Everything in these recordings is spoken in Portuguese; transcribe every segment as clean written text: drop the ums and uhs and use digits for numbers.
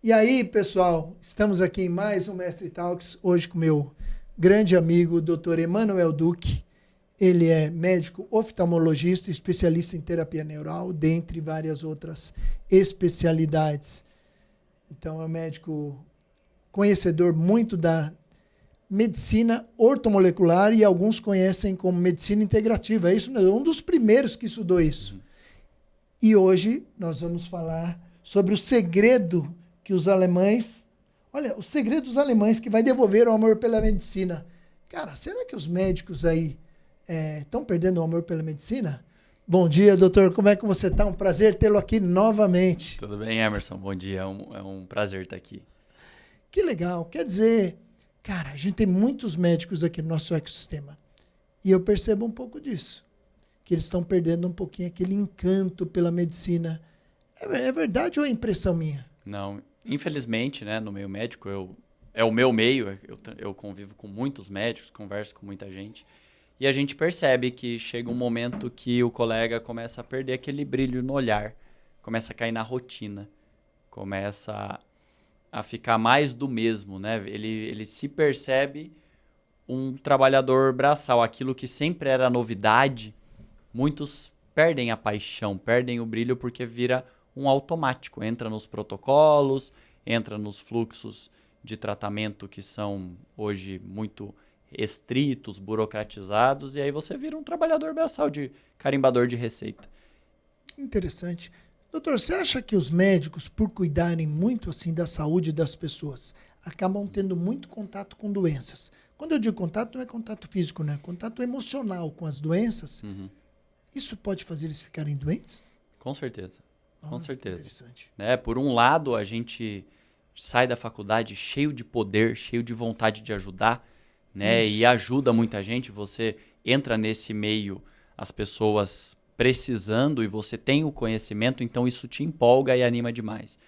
E aí, pessoal, estamos aqui em mais um Mestre Talks, hoje com meu grande amigo, Dr. Emanuel Duque. Ele é médico oftalmologista, especialista em terapia neural, dentre várias outras especialidades. Então, é um médico conhecedor muito da medicina ortomolecular e alguns conhecem como medicina integrativa. É isso, né? Um dos primeiros que estudou isso. E hoje nós vamos falar sobre o segredo que os alemães... Olha, o segredo dos alemães que vai devolver o amor pela medicina. Cara, será que os médicos aí estão perdendo o amor pela medicina? Bom dia, doutor. Como é que você está? Um prazer tê-lo aqui novamente. Tudo bem, Emerson? Bom dia. É um prazer estar aqui. Que legal. Quer dizer, cara, a gente tem muitos médicos aqui no nosso ecossistema. E eu percebo um pouco disso. Que eles estão perdendo um pouquinho aquele encanto pela medicina. É verdade ou é impressão minha? Não, infelizmente, né, no meio médico, é o meu meio, eu convivo com muitos médicos, converso com muita gente, e a gente percebe que chega um momento que o colega começa a perder aquele brilho no olhar, começa a cair na rotina, começa a ficar mais do mesmo, né? Ele se percebe um trabalhador braçal, aquilo que sempre era novidade. Muitos perdem a paixão, perdem o brilho porque vira um automático. Entra nos protocolos, entra nos fluxos de tratamento que são hoje muito estritos, burocratizados, e aí você vira um trabalhador braçal, de carimbador de receita. Interessante. Doutor, você acha que os médicos, por cuidarem muito assim da saúde das pessoas, acabam tendo muito contato com doenças? Quando eu digo contato, não é contato físico, né? Contato emocional com as doenças. Uhum. Isso pode fazer eles ficarem doentes? Com certeza, com certeza. Interessante. Né? Por um lado, a gente sai da faculdade cheio de poder, cheio de vontade de ajudar, né? E Isso. ajuda muita gente. Você entra nesse meio, as pessoas precisando, e você tem o conhecimento, então isso te empolga e anima demais.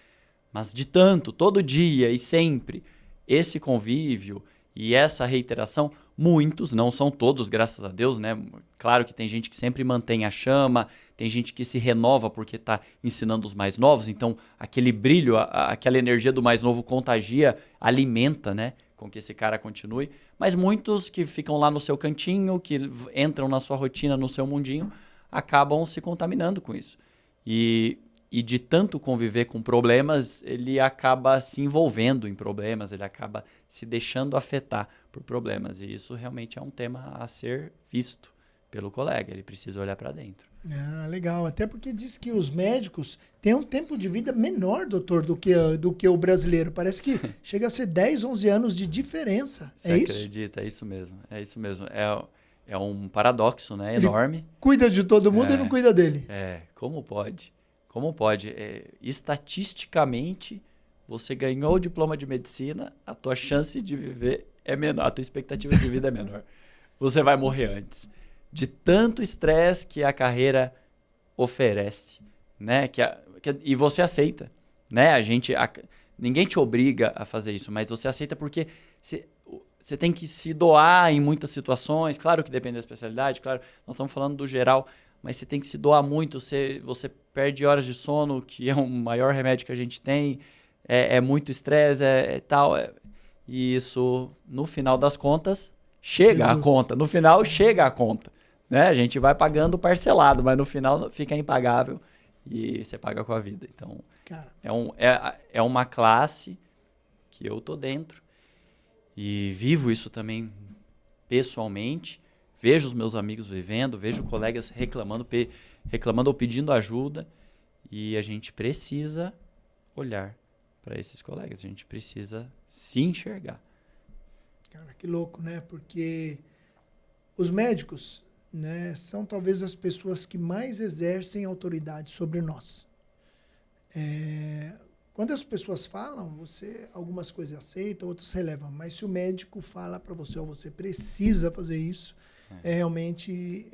Mas de tanto, todo dia e sempre, esse convívio e essa reiteração, muitos, não são todos, graças a Deus, né? Claro que tem gente que sempre mantém a chama, tem gente que se renova porque está ensinando os mais novos, então aquele brilho, aquela energia do mais novo contagia, alimenta, né? Com que esse cara continue. Mas muitos que ficam lá no seu cantinho, que entram na sua rotina, no seu mundinho, acabam se contaminando com isso. E de tanto conviver com problemas, ele acaba se envolvendo em problemas, ele acaba se deixando afetar por problemas. E isso realmente é um tema a ser visto pelo colega, ele precisa olhar para dentro. Ah, legal. Até porque diz que os médicos têm um tempo de vida menor, doutor, do que o brasileiro. Parece que chega a ser 10, 11 anos de diferença. Você É isso? acredita? É isso mesmo. É isso mesmo. É um paradoxo, né? Ele Enorme. cuida de todo mundo e não cuida dele. Como pode? Como pode? Estatisticamente, você ganhou o diploma de medicina, a tua chance de viver é menor, a tua expectativa de vida é menor. Você vai morrer antes. De tanto estresse que a carreira oferece, né? E você aceita, né? Ninguém te obriga a fazer isso, mas você aceita porque você tem que se doar em muitas situações. Claro que depende da especialidade, claro, nós estamos falando do geral, mas você tem que se doar muito, você perde horas de sono, que é o maior remédio que a gente tem, é muito estresse, tal. E isso, no final das contas, chega a Reduz. conta. No final, chega a conta. Né? A gente vai pagando parcelado, mas no final fica impagável e você paga com a vida. Então, Cara, é uma classe que eu tô dentro e vivo isso também pessoalmente. Vejo os meus amigos vivendo, vejo colegas reclamando ou pedindo ajuda, e a gente precisa olhar para esses colegas, a gente precisa se enxergar. cara, que louco, né? Porque os médicos, né, são talvez as pessoas que mais exercem autoridade sobre nós. Quando as pessoas falam, você algumas coisas aceita, outras relevam. Mas se o médico fala para você, ou você precisa fazer isso, realmente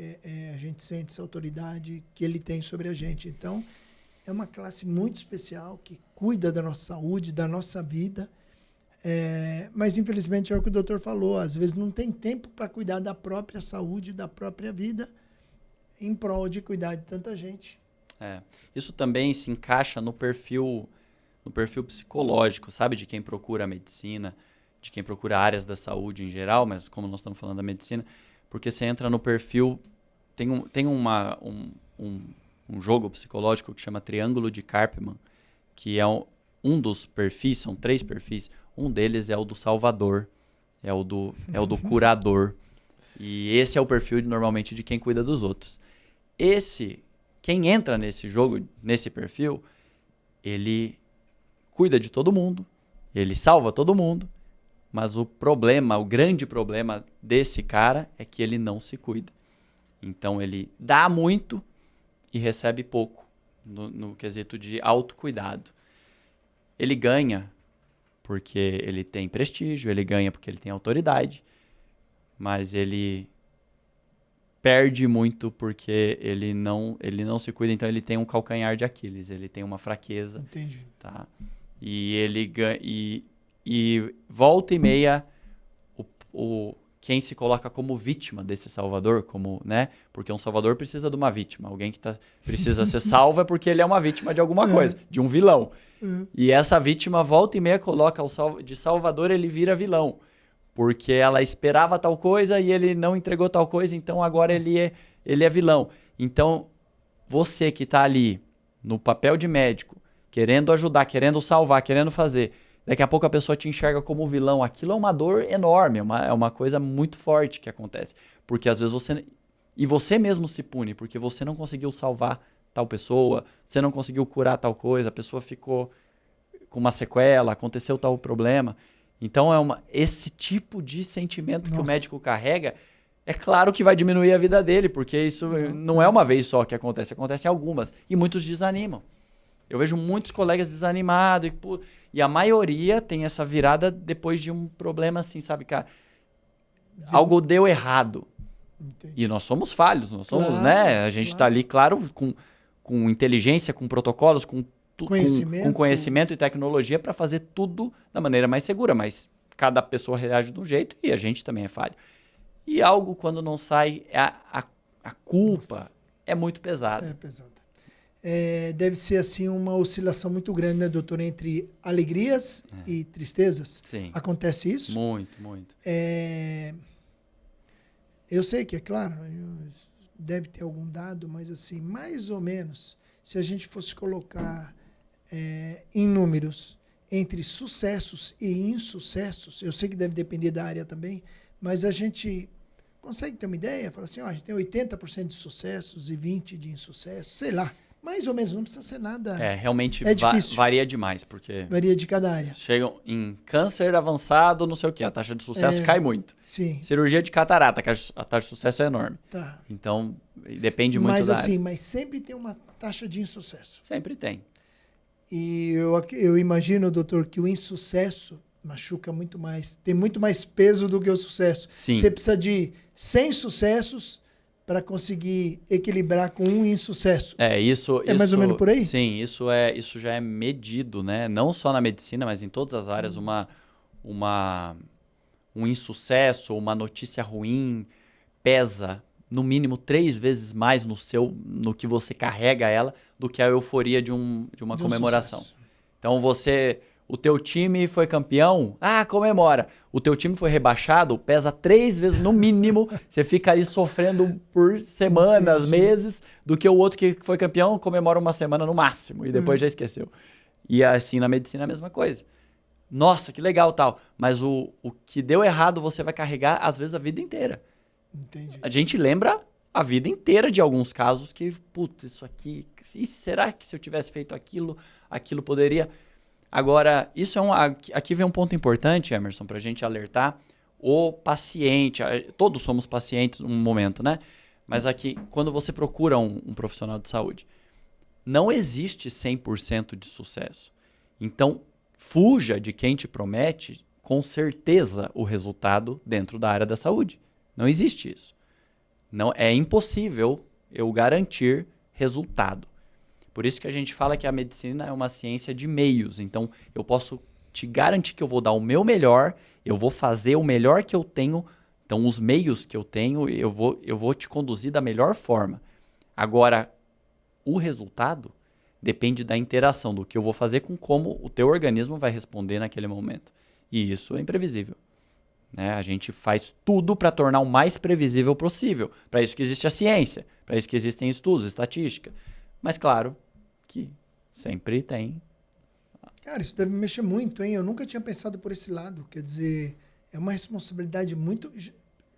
a gente sente essa autoridade que ele tem sobre a gente. Então, é uma classe muito especial que cuida da nossa saúde, da nossa vida. Mas, infelizmente, é o que o doutor falou. Às vezes não tem tempo para cuidar da própria saúde, da própria vida, em prol de cuidar de tanta gente. Isso também se encaixa no perfil no perfil psicológico, sabe? De quem procura a medicina, de quem procura áreas da saúde em geral, mas como nós estamos falando da medicina, porque você entra no perfil... Tem um jogo psicológico que chama Triângulo de Karpman, que é um dos perfis, são 3 perfis. Um deles é o do salvador, é o do curador. E esse é o perfil normalmente de quem cuida dos outros. Quem entra nesse jogo, nesse perfil, ele cuida de todo mundo, ele salva todo mundo, mas o grande problema desse cara é que ele não se cuida. Então ele dá muito e recebe pouco no quesito de autocuidado. Ele ganha porque ele tem prestígio, ele ganha porque ele tem autoridade, mas ele perde muito porque ele não se cuida, então ele tem um calcanhar de Aquiles, ele tem uma fraqueza. Entendi. Tá? E ele ganha, e volta e meia quem se coloca como vítima desse salvador, né? Porque um salvador precisa de uma vítima. Alguém que precisa ser salvo é porque ele é uma vítima de alguma coisa, de um vilão. E essa vítima volta e meia coloca de salvador, ele vira vilão. Porque ela esperava tal coisa e ele não entregou tal coisa, então agora ele é vilão. Então, você que está ali no papel de médico, querendo ajudar, querendo salvar, querendo fazer... Daqui a pouco a pessoa te enxerga como vilão. Aquilo é uma dor enorme, é uma coisa muito forte que acontece. Porque às vezes você mesmo se pune, porque você não conseguiu salvar tal pessoa, você não conseguiu curar tal coisa, a pessoa ficou com uma sequela, aconteceu tal problema. Então esse tipo de sentimento que o médico carrega, é claro que vai diminuir a vida dele, porque isso não é uma vez só que acontece em algumas. E muitos desanimam. Eu vejo muitos colegas desanimados e a maioria tem essa virada depois de um problema assim, sabe, cara? Algo deu errado. Entendi. E nós somos falhos, nós somos, né? A gente tá ali, claro, com inteligência, com protocolos, com conhecimento e tecnologia para fazer tudo da maneira mais segura, mas cada pessoa reage de um jeito e a gente também é falho. E algo, quando não sai, a culpa é muito pesada. É pesada. Deve ser assim uma oscilação muito grande, né, doutor, entre alegrias e tristezas. Sim. Acontece isso? Muito, muito. Eu sei que, é claro, deve ter algum dado, mas assim, mais ou menos, se a gente fosse colocar em números entre sucessos e insucessos, eu sei que deve depender da área também, mas a gente consegue ter uma ideia? Fala assim, a gente tem 80% de sucessos e 20% de insucessos, sei lá. Mais ou menos, não precisa ser nada... Realmente difícil. Varia demais, porque... Varia de cada área. Chegam em câncer avançado, não sei o quê, a taxa de sucesso cai muito. Sim. Cirurgia de catarata, a taxa de sucesso é enorme. Tá. Então, depende muito da área. Mas sempre tem uma taxa de insucesso. Sempre tem. E eu imagino, doutor, que o insucesso machuca muito mais, tem muito mais peso do que o sucesso. Sim. Você precisa de 100 sucessos para conseguir equilibrar com um insucesso. Isso mais ou menos por aí? Sim, isso já é medido, né? Não só na medicina, mas em todas as áreas. Um insucesso, uma notícia ruim pesa no mínimo 3 vezes mais no que você carrega ela do que a euforia de uma comemoração. Sucesso. Então o teu time foi campeão, comemora. O teu time foi rebaixado, pesa 3 vezes no mínimo. Você fica ali sofrendo por semanas, meses, do que o outro que foi campeão comemora uma semana no máximo e depois já esqueceu. E assim na medicina a mesma coisa. Nossa, que legal tal. Mas o que deu errado você vai carregar às vezes a vida inteira. Entendi. A gente lembra a vida inteira de alguns casos que, putz, isso aqui... será que se eu tivesse feito aquilo poderia... Agora, aqui vem um ponto importante, Emerson, para a gente alertar o paciente. Todos somos pacientes num momento, né? Mas aqui, quando você procura um profissional de saúde, não existe 100% de sucesso. Então, fuja de quem te promete, com certeza, o resultado dentro da área da saúde. Não existe isso. Não, é impossível eu garantir resultado. Por isso que a gente fala que a medicina é uma ciência de meios. Então, eu posso te garantir que eu vou dar o meu melhor, eu vou fazer o melhor que eu tenho. Então, os meios que eu tenho, eu vou te conduzir da melhor forma. Agora, o resultado, Depende da interação, do que eu vou fazer com como o teu organismo vai responder naquele momento. E isso é imprevisível. Né? A gente faz tudo para tornar o mais previsível possível. Para isso que existe a ciência, para isso que existem estudos, estatística. Mas claro que sempre tem. Cara, isso deve mexer muito, hein? Eu nunca tinha pensado por esse lado. Quer dizer, é uma responsabilidade muito...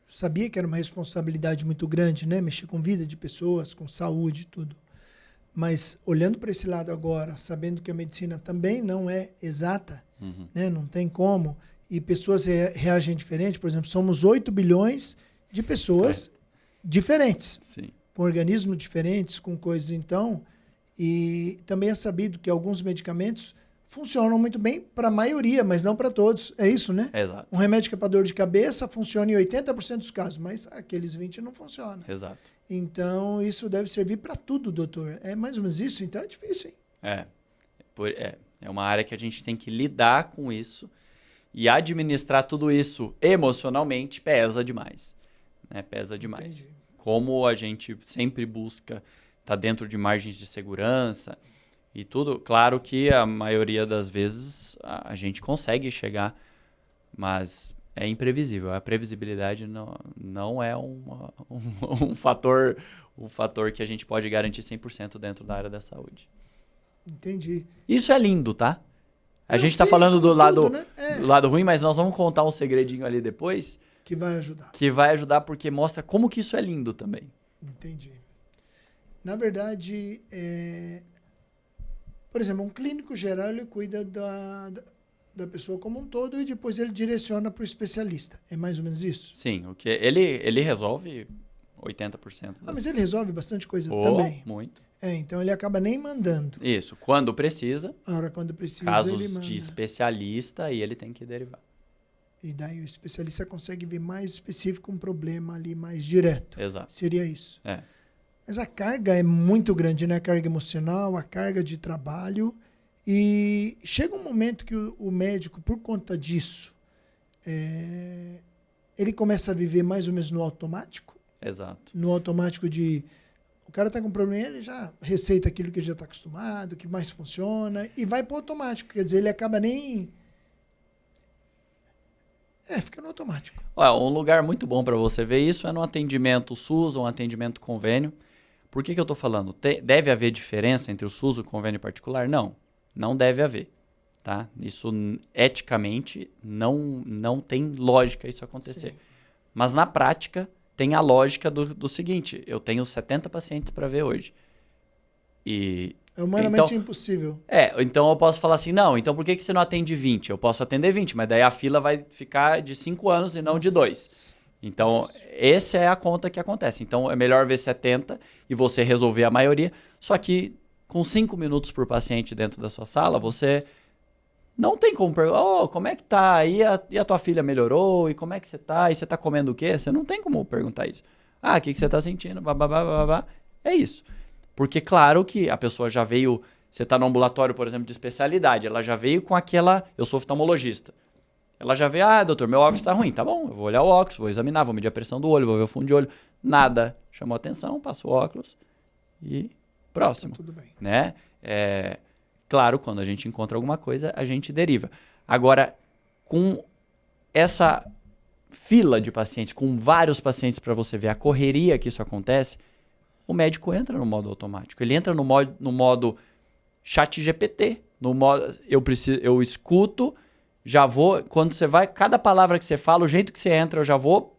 Sabia que era uma responsabilidade muito grande, né? Mexer com vida de pessoas, com saúde e tudo. Mas olhando para esse lado agora, sabendo que a medicina também não é exata, né? Não tem como, e pessoas reagem diferente, por exemplo, somos 8 bilhões de pessoas diferentes, Sim. com organismos diferentes, com coisas então, e também é sabido que alguns medicamentos funcionam muito bem para a maioria, mas não para todos. É isso, né? Exato. Um remédio que é para dor de cabeça funciona em 80% dos casos, mas aqueles 20% não funcionam. Exato. Então, isso deve servir para tudo, doutor. É mais ou menos isso? Então é difícil, hein? É uma área que a gente tem que lidar com isso e administrar tudo isso emocionalmente pesa demais. Né? Pesa demais. Entendi. Como a gente sempre busca estar dentro de margens de segurança e tudo, claro que a maioria das vezes a gente consegue chegar, mas é imprevisível. A previsibilidade não é um fator que a gente pode garantir 100% dentro da área da saúde. Entendi. Isso é lindo, tá? A gente está sei, falando do lado, né? do lado ruim, mas nós vamos contar um segredinho ali depois. Que vai ajudar. Que vai ajudar porque mostra como que isso é lindo também. Entendi. Na verdade, por exemplo, um clínico geral, ele cuida da pessoa como um todo e depois ele direciona para o especialista. É mais ou menos isso? Sim, o que ele resolve 80%. Mas ele resolve bastante coisa também. Muito. Então ele acaba nem mandando. Isso, quando precisa. Quando precisa, casos ele manda. de especialista, aí ele tem que derivar. E daí o especialista consegue ver mais específico um problema ali mais direto. Exato. Seria isso. É. Mas a carga é muito grande, né? A carga emocional, a carga de trabalho. E chega um momento que o médico, por conta disso, ele começa a viver mais ou menos no automático. Exato. No automático de... O cara está com problema, ele já receita aquilo que ele já está acostumado, que mais funciona, e vai para o automático. Quer dizer, ele acaba nem... fica no automático. Um lugar muito bom para você ver isso é no atendimento SUS ou um atendimento convênio. Por que eu estou falando? Deve haver diferença entre o SUS e o convênio particular? Não deve haver. Tá? Isso, eticamente, não tem lógica isso acontecer. Sim. Mas, na prática, tem a lógica do seguinte. Eu tenho 70 pacientes para ver hoje. É humanamente impossível. Então eu posso falar assim, não, então por que você não atende 20? Eu posso atender 20, mas daí a fila vai ficar de 5 anos e não de 2. Então, essa é a conta que acontece. Então, é melhor ver 70 e você resolver a maioria. Só que com 5 minutos por paciente dentro da sua sala, você não tem como perguntar, como é que tá? E a tua filha melhorou? E como é que você tá? E você tá comendo o quê? Você não tem como perguntar isso. O que você tá sentindo? É isso. Porque, claro que a pessoa já veio... Você está no ambulatório, por exemplo, de especialidade. Ela já veio com aquela... Eu sou oftalmologista. Ela já veio... doutor, meu óculos está ruim. Tá bom, eu vou olhar o óculos, vou examinar, vou medir a pressão do olho, vou ver o fundo de olho. Nada. Chamou atenção, passou o óculos e próximo. Tá tudo bem. Né? Claro, quando a gente encontra alguma coisa, a gente deriva. Agora, com essa fila de pacientes, com vários pacientes para você ver a correria que isso acontece... O médico entra no modo automático. Ele entra no modo chat GPT. No modo, eu escuto, já vou... Quando você vai, cada palavra que você fala, o jeito que você entra, eu já vou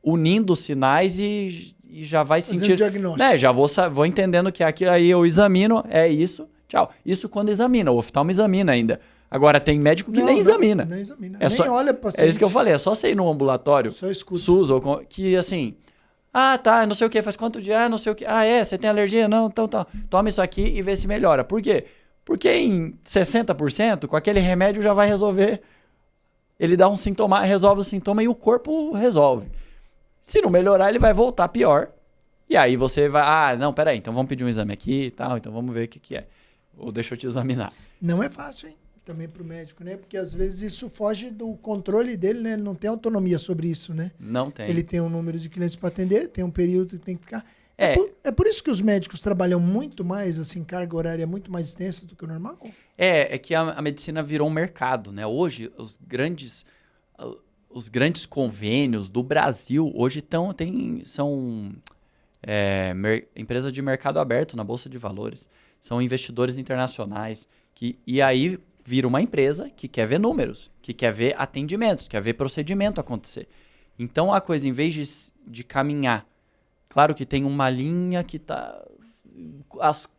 unindo os sinais e já vai sentir... diagnóstico. Né, já vou entendendo que aqui aí eu examino, é isso, tchau. Isso quando examina, o oftalmo examina ainda. Agora, tem médico que nem examina. Nem examina. Nem olha para o paciente. É isso que eu falei, é só você ir no ambulatório, só escuta. SUS, que assim... tá, não sei o que, faz quanto dia? Não sei o que. Você tem alergia? Não, então tá. Toma isso aqui e vê se melhora. Por quê? Porque em 60%, com aquele remédio já vai resolver. Ele dá um sintoma, resolve o sintoma e o corpo resolve. Se não melhorar, ele vai voltar pior. E aí você vai, não, peraí, então vamos pedir um exame aqui e tal, então vamos ver o que é. Ou deixa eu te examinar. Não é fácil, hein? Também para o médico, né? Porque às vezes isso foge do controle dele, né? Ele não tem autonomia sobre isso, né? Não tem. Ele tem um número de clientes para atender, tem um período que tem que ficar. É por isso que os médicos trabalham muito mais, assim, carga horária muito mais extensa do que o normal? É que a medicina virou um mercado, né? Hoje, os grandes convênios do Brasil hoje são empresas de mercado aberto na Bolsa de Valores. São investidores internacionais. E aí vira uma empresa que quer ver números, que quer ver atendimentos, quer ver procedimento acontecer. Então a coisa, em vez de caminhar, claro que tem uma linha que está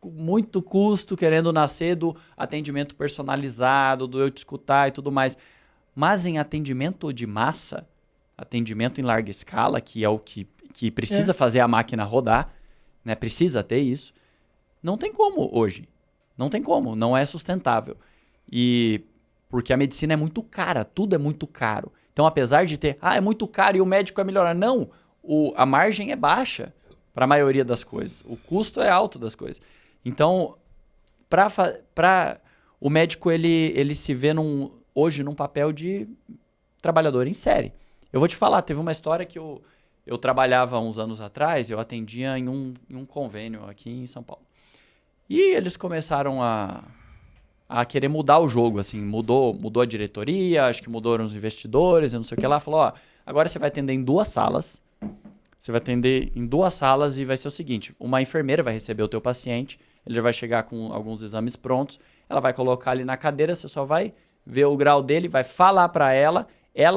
muito custo, querendo nascer do atendimento personalizado, do eu te escutar e tudo mais. Mas em atendimento de massa, atendimento em larga escala, que é o que precisa fazer a máquina rodar, né? Precisa ter isso. Não tem como hoje. Não tem como. Não é sustentável. E porque a medicina é muito cara. Tudo é muito caro. Então, apesar de ter... é muito caro e o médico é melhor. Não. A margem é baixa para a maioria das coisas. O custo é alto das coisas. Então, o médico, ele se vê hoje num papel de trabalhador em série. Eu vou te falar, teve uma história que eu trabalhava uns anos atrás, eu atendia em um convênio aqui em São Paulo. E eles começaram a querer mudar o jogo, assim, mudou a diretoria, acho que mudaram os investidores, eu não sei o que lá, falou, agora você vai atender em 2 salas, e vai ser o seguinte, uma enfermeira vai receber o teu paciente, ele já vai chegar com alguns exames prontos, ela vai colocar ali na cadeira, você só vai ver o grau dele, vai falar para ela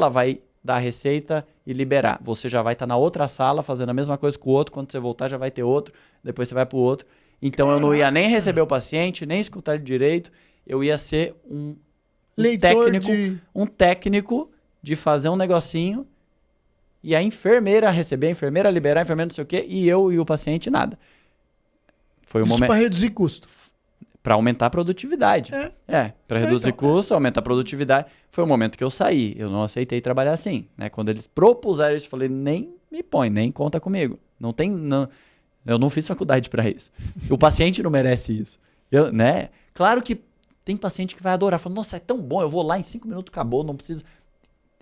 vai dar a receita e liberar. Você já vai estar na outra sala fazendo a mesma coisa com o outro, quando você voltar já vai ter outro, depois você vai para o outro. Então eu não ia nem receber o paciente, nem escutar ele direito, eu ia ser um técnico de fazer um negocinho e a enfermeira receber, a enfermeira liberar, a enfermeira não sei o quê, e eu e o paciente nada. Foi um Isso momento para reduzir custo. Para aumentar a produtividade. Para reduzir custo, aumentar a produtividade. Foi o momento que eu saí. Eu não aceitei trabalhar assim. Né? Quando eles propuseram isso, eu falei, nem me põe, nem conta comigo. Eu não fiz faculdade para isso. O paciente não merece isso. Né? Claro que tem paciente que vai adorar. Fala, nossa, é tão bom, eu vou lá em 5 minutos, acabou, não precisa.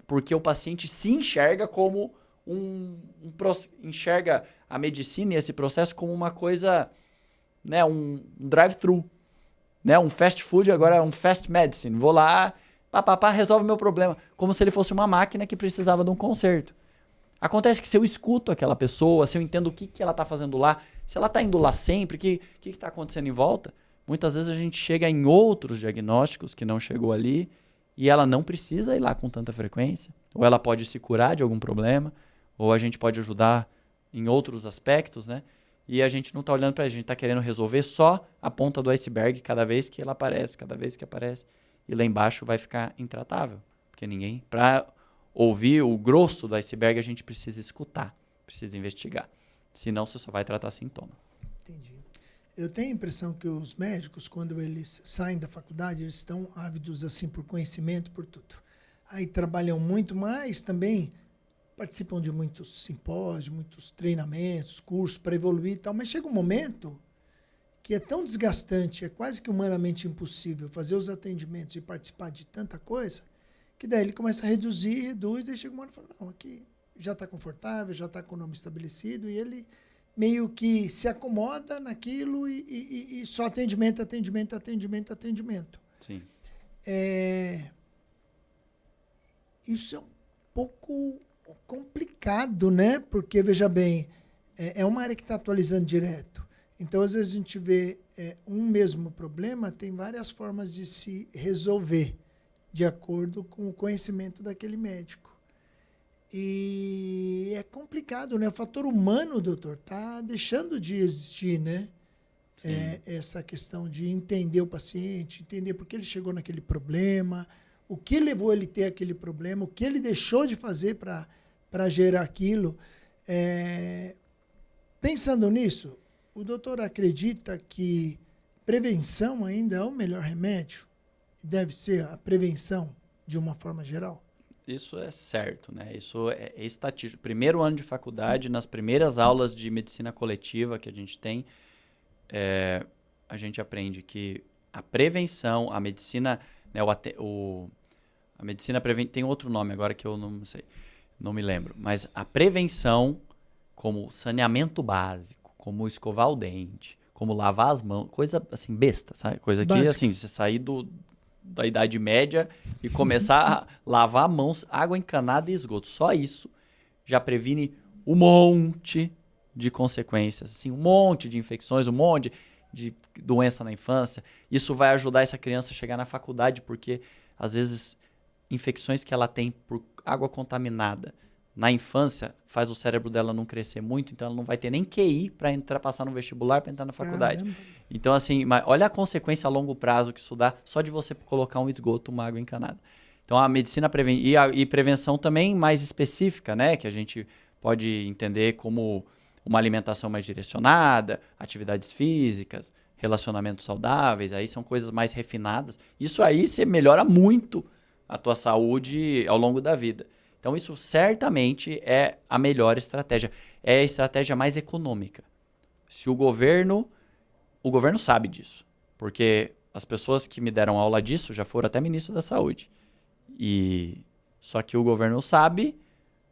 Porque o paciente se enxerga como enxerga a medicina e esse processo como uma coisa, né, um drive-thru. Né? Um fast food agora é um fast medicine. Vou lá, resolve meu problema. Como se ele fosse uma máquina que precisava de um conserto. Acontece que se eu escuto aquela pessoa, se eu entendo o que ela está fazendo lá, se ela está indo lá sempre, o que está acontecendo em volta, muitas vezes a gente chega em outros diagnósticos que não chegou ali e ela não precisa ir lá com tanta frequência. Ou ela pode se curar de algum problema, ou a gente pode ajudar em outros aspectos, né? E a gente não está olhando para a gente, está querendo resolver só a ponta do iceberg cada vez que ela aparece, cada vez que aparece. E lá embaixo vai ficar intratável. Porque para ouvir o grosso do iceberg, a gente precisa escutar, precisa investigar. Senão você só vai tratar sintoma. Entendi. Eu tenho a impressão que os médicos, quando eles saem da faculdade, eles estão ávidos assim por conhecimento, por tudo. Aí trabalham muito mais também, participam de muitos simpósios, muitos treinamentos, cursos para evoluir e tal, mas chega um momento que é tão desgastante, é quase que humanamente impossível fazer os atendimentos e participar de tanta coisa, que daí ele começa a reduz, daí chega uma hora e fala, não, aqui já está confortável, já está com o nome estabelecido, e ele meio que se acomoda naquilo e só atendimento. Sim. Isso é um pouco complicado, né? Porque, veja bem, é uma área que está atualizando direto. Então, às vezes, a gente vê um mesmo problema, tem várias formas de se resolver, de acordo com o conhecimento daquele médico. E é complicado, né? O fator humano, doutor, está deixando de existir, né? Essa questão de entender o paciente, entender por que ele chegou naquele problema, o que levou ele a ter aquele problema, o que ele deixou de fazer para gerar aquilo. Pensando nisso, o doutor acredita que prevenção ainda é o melhor remédio? Deve ser a prevenção de uma forma geral? Isso é certo, né? Isso é estatístico. Primeiro ano de faculdade, nas primeiras aulas de medicina coletiva que a gente tem, a gente aprende que a prevenção, a medicina, né, a medicina tem outro nome agora que eu não sei, não me lembro, mas a prevenção como saneamento básico, como escovar o dente, como lavar as mãos, coisa assim, besta, sabe? Coisa que, Básico. assim, você sair da Idade Média e começar a lavar mãos, água encanada e esgoto. Só isso já previne um monte de consequências, assim, um monte de infecções, um monte de doença na infância. Isso vai ajudar essa criança a chegar na faculdade, porque, às vezes, infecções que ela tem por água contaminada na infância faz o cérebro dela não crescer muito, então ela não vai ter nem QI para passar no vestibular, para entrar na faculdade. Caramba. Então, assim, olha a consequência a longo prazo que isso dá só de você colocar um esgoto, uma água encanada. Então, a medicina e prevenção também mais específica, né? Que a gente pode entender como uma alimentação mais direcionada, atividades físicas, relacionamentos saudáveis, aí são coisas mais refinadas. Isso aí você melhora muito a tua saúde ao longo da vida. Então, isso certamente é a melhor estratégia. É a estratégia mais econômica. Se o governo sabe disso, porque as pessoas que me deram aula disso já foram até ministro da Saúde. Só que o governo sabe,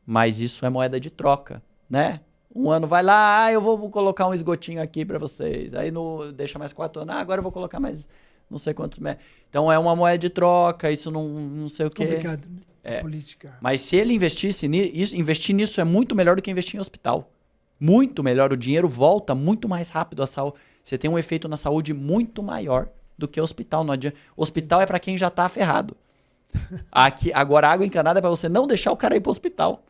mas isso é moeda de troca, né? Um ano vai lá, eu vou colocar um esgotinho aqui para vocês. Aí deixa mais 4 anos, agora eu vou colocar mais não sei quantos metros. Então é uma moeda de troca, isso não sei o quê. Complicado, né? Política. Mas se ele investisse nisso, investir nisso é muito melhor do que investir em hospital. Muito melhor, o dinheiro volta muito mais rápido à saúde. Você tem um efeito na saúde muito maior do que hospital. Não adianta. Hospital é para quem já tá ferrado. Agora, água encanada é para você não deixar o cara ir pro hospital.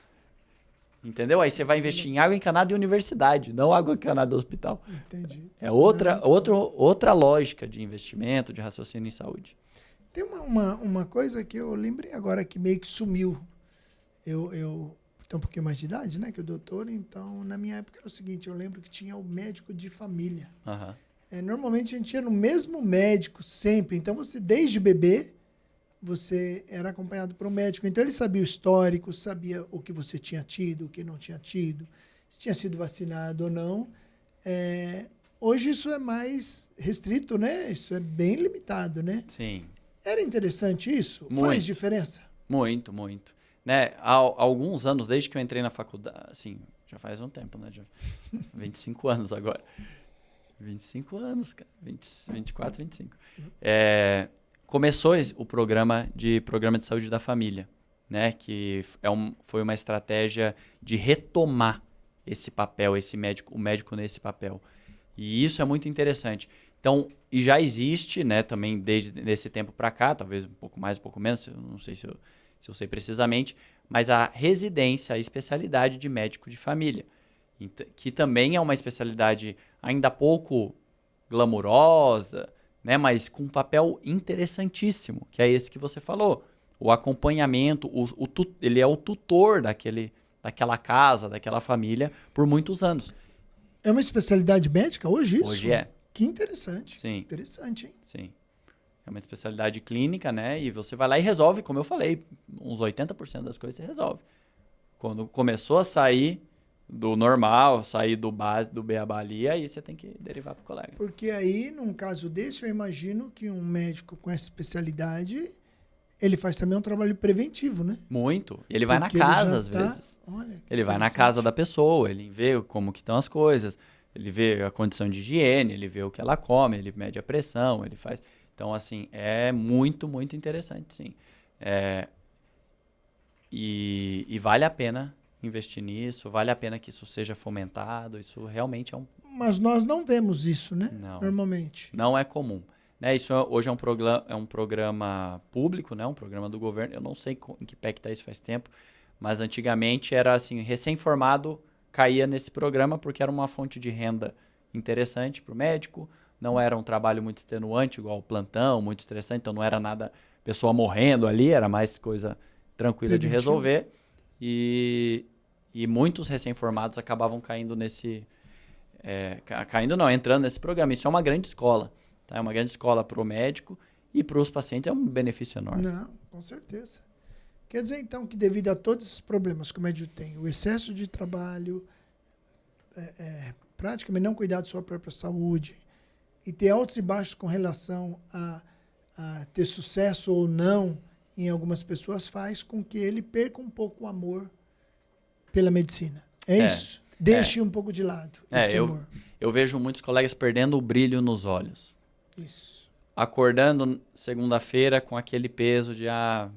Entendeu? Aí você vai investir em água encanada e universidade, não água encanada do hospital. Entendi. É outra lógica de investimento, de raciocínio em saúde. Tem uma coisa que eu lembrei agora que meio que sumiu. Eu tenho um pouquinho mais de idade, né? Que o doutor, então, na minha época era o seguinte, eu lembro que tinha o médico de família. Uhum. Normalmente a gente ia no mesmo médico sempre. Então, você, desde bebê, você era acompanhado por um médico. Então, ele sabia o histórico, sabia o que você tinha tido, o que não tinha tido, se tinha sido vacinado ou não. Hoje isso é mais restrito, né? Isso é bem limitado, né? Sim. Era interessante isso? Muito. Faz diferença? Muito, muito. Né? Há alguns anos, desde que eu entrei na faculdade, assim, já faz um tempo, né? Já 25 anos agora. 25 anos, cara. 24, 25. Começou o programa de saúde da família, né? Que foi uma estratégia de retomar esse papel, o médico nesse papel. E isso é muito interessante. Então, e já existe, né, também desde esse tempo para cá, talvez um pouco mais, um pouco menos, eu não sei se eu sei precisamente, mas a residência, a especialidade de médico de família, que também é uma especialidade ainda pouco glamurosa, né, mas com um papel interessantíssimo, que é esse que você falou. O acompanhamento, ele é o tutor daquela casa, daquela família, por muitos anos. É uma especialidade médica hoje isso? Hoje é. Que interessante. Sim. Interessante, hein? Sim. É uma especialidade clínica, né? E você vai lá e resolve, como eu falei, uns 80% das coisas você resolve. Quando começou a sair do normal, sair do base, do beabá ali, aí você tem que derivar para o colega. Porque aí, num caso desse, eu imagino que um médico com essa especialidade, ele faz também um trabalho preventivo, né? Muito. Ele vai Porque na casa, às vezes. Olha, ele vai na casa da pessoa, ele vê como que estão as coisas, ele vê a condição de higiene, ele vê o que ela come, ele mede a pressão, ele faz... Então, assim, é muito, muito interessante, sim. E vale a pena investir nisso, vale a pena que isso seja fomentado, isso realmente é um... Mas nós não vemos isso, né? Não. Normalmente. Não é comum. Né? Isso hoje é um programa público, né? Um programa do governo. Eu não sei em que pé que está isso faz tempo, mas antigamente era assim, recém-formado caía nesse programa porque era uma fonte de renda interessante para o médico, não era um trabalho muito extenuante, igual o plantão, muito estressante, então não era nada, pessoa morrendo ali, era mais coisa tranquila de resolver. E muitos recém-formados acabavam caindo entrando nesse programa. Isso é uma grande escola, tá? É uma grande escola para o médico e para os pacientes é um benefício enorme. Não, com certeza. Quer dizer, então, que devido a todos esses problemas que o médico tem, o excesso de trabalho, praticamente não cuidar da sua própria saúde, e ter altos e baixos com relação a ter sucesso ou não em algumas pessoas, faz com que ele perca um pouco o amor pela medicina. É isso? deixe um pouco de lado esse amor. Eu vejo muitos colegas perdendo o brilho nos olhos. Isso. Acordando segunda-feira com aquele peso de,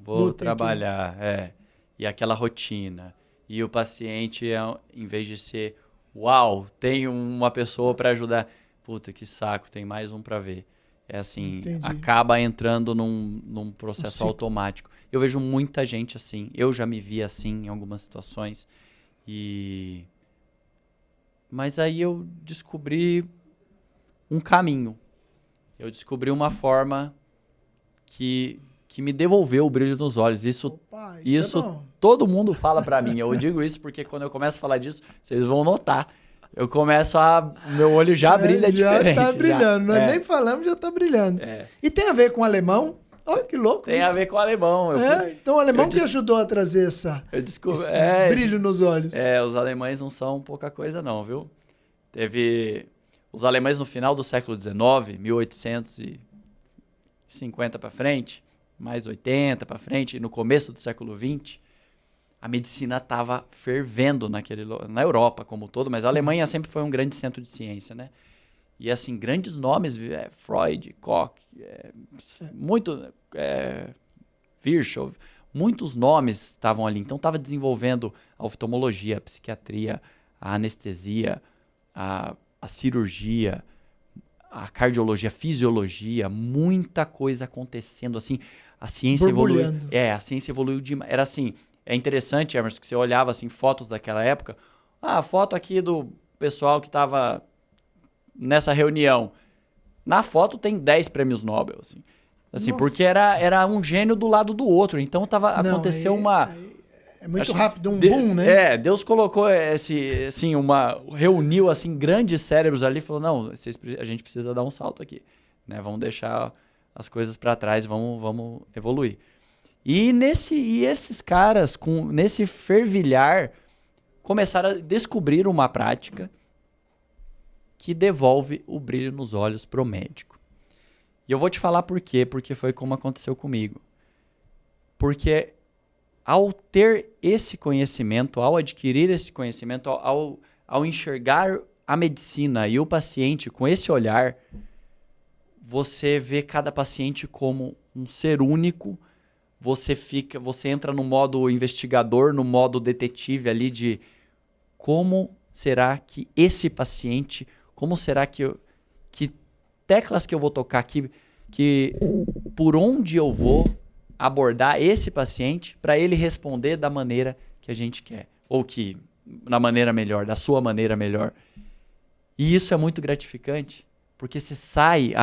vou trabalhar. E aquela rotina. E o paciente, em vez de ser, uau, tem uma pessoa para ajudar. Puta, que saco, tem mais um para ver. É assim, acaba entrando num processo automático. Eu vejo muita gente assim. Eu já me vi assim em algumas situações. Mas aí eu descobri um caminho. Eu descobri uma forma que me devolveu o brilho nos olhos. Isso todo mundo fala pra mim. Eu digo isso porque quando eu começo a falar disso, vocês vão notar. Eu começo meu olho já brilha diferente. Já tá brilhando. Nós nem falamos, já tá brilhando. E tem a ver com o alemão? Olha que louco Tem a ver com o alemão. Então o alemão que ajudou a trazer esse brilho nos olhos. Os alemães não são pouca coisa não, viu? Os alemães no final do século XIX, 1850 para frente, mais 80 para frente, e no começo do século XX, a medicina estava fervendo na Europa como um todo, mas a Alemanha sempre foi um grande centro de ciência, né? E assim, grandes nomes, Freud, Koch, Virchow, muitos nomes estavam ali. Então estava desenvolvendo a oftalmologia, a psiquiatria, a anestesia, a cirurgia, a cardiologia, a fisiologia, muita coisa acontecendo, assim, a ciência evoluiu. A ciência evoluiu demais. Era assim, é interessante, Emerson, que você olhava assim, fotos daquela época, a foto aqui do pessoal que estava nessa reunião. Na foto tem 10 prêmios Nobel, assim porque era um gênio do lado do outro. Então aconteceu uma... É muito rápido, boom, né? Deus colocou reuniu assim grandes cérebros ali e falou, não, a gente precisa dar um salto aqui, né? Vamos deixar as coisas para trás, vamos evoluir. E esses caras, nesse fervilhar, começaram a descobrir uma prática que devolve o brilho nos olhos pro médico. E eu vou te falar por quê, porque foi como aconteceu comigo. Porque ao ter esse conhecimento, ao adquirir esse conhecimento, ao enxergar a medicina e o paciente com esse olhar, você vê cada paciente como um ser único, você entra no modo investigador, no modo detetive ali de como será que esse paciente, como será que teclas que eu vou tocar, que por onde eu vou abordar esse paciente para ele responder da maneira que a gente quer. Ou na maneira melhor, da sua maneira melhor. E isso é muito gratificante, porque você sai...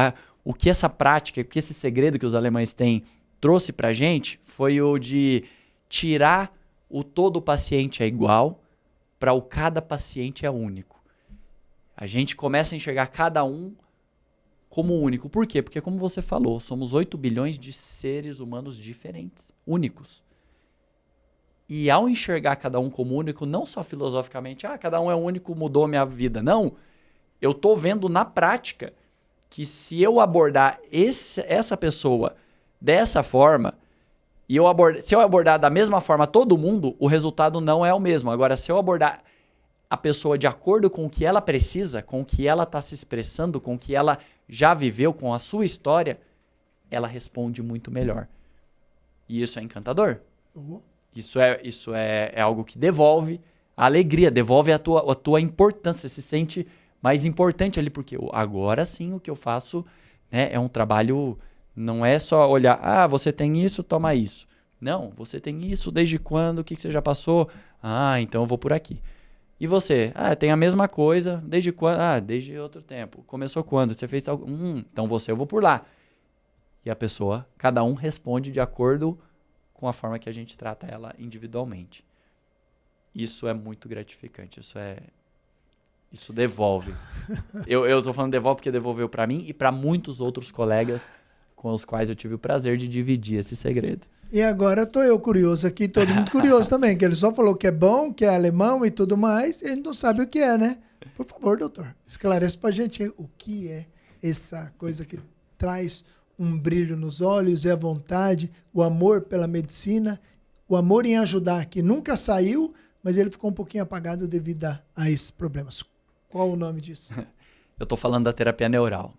o que essa prática, o que esse segredo que os alemães têm trouxe para a gente foi o de tirar o todo paciente é igual para o cada paciente é único. A gente começa a enxergar cada um como único. Por quê? Porque, como você falou, somos 8 bilhões de seres humanos diferentes, únicos. E ao enxergar cada um como único, não só filosoficamente, cada um é único, mudou a minha vida. Não, eu estou vendo na prática que se eu abordar essa pessoa dessa forma, e se eu abordar da mesma forma todo mundo, o resultado não é o mesmo. Agora, se eu abordar a pessoa de acordo com o que ela precisa, com o que ela está se expressando, com o que ela já viveu, com a sua história, ela responde muito melhor. E isso é encantador. Uhum. Isso é algo que devolve a alegria, devolve a tua importância. Você se sente mais importante ali, porque agora sim o que eu faço, né, é um trabalho, não é só olhar, você tem isso, toma isso. Não, você tem isso, desde quando, o que você já passou? Então eu vou por aqui. E você? Tem a mesma coisa, desde quando? Desde outro tempo. Começou quando? Você fez algo? Então eu vou por lá. E a pessoa, cada um responde de acordo com a forma que a gente trata ela individualmente. Isso é muito gratificante, isso devolve. Eu tô falando devolve porque devolveu para mim e para muitos outros colegas com os quais eu tive o prazer de dividir esse segredo. E agora tô eu curioso aqui, todo mundo curioso também, que ele só falou que é bom, que é alemão e tudo mais, e ele não sabe o que é, né? Por favor, doutor, esclarece pra gente o que é essa coisa que traz um brilho nos olhos, é a vontade, o amor pela medicina, o amor em ajudar, que nunca saiu, mas ele ficou um pouquinho apagado devido a esses problemas. Qual o nome disso? Eu estou falando da terapia neural.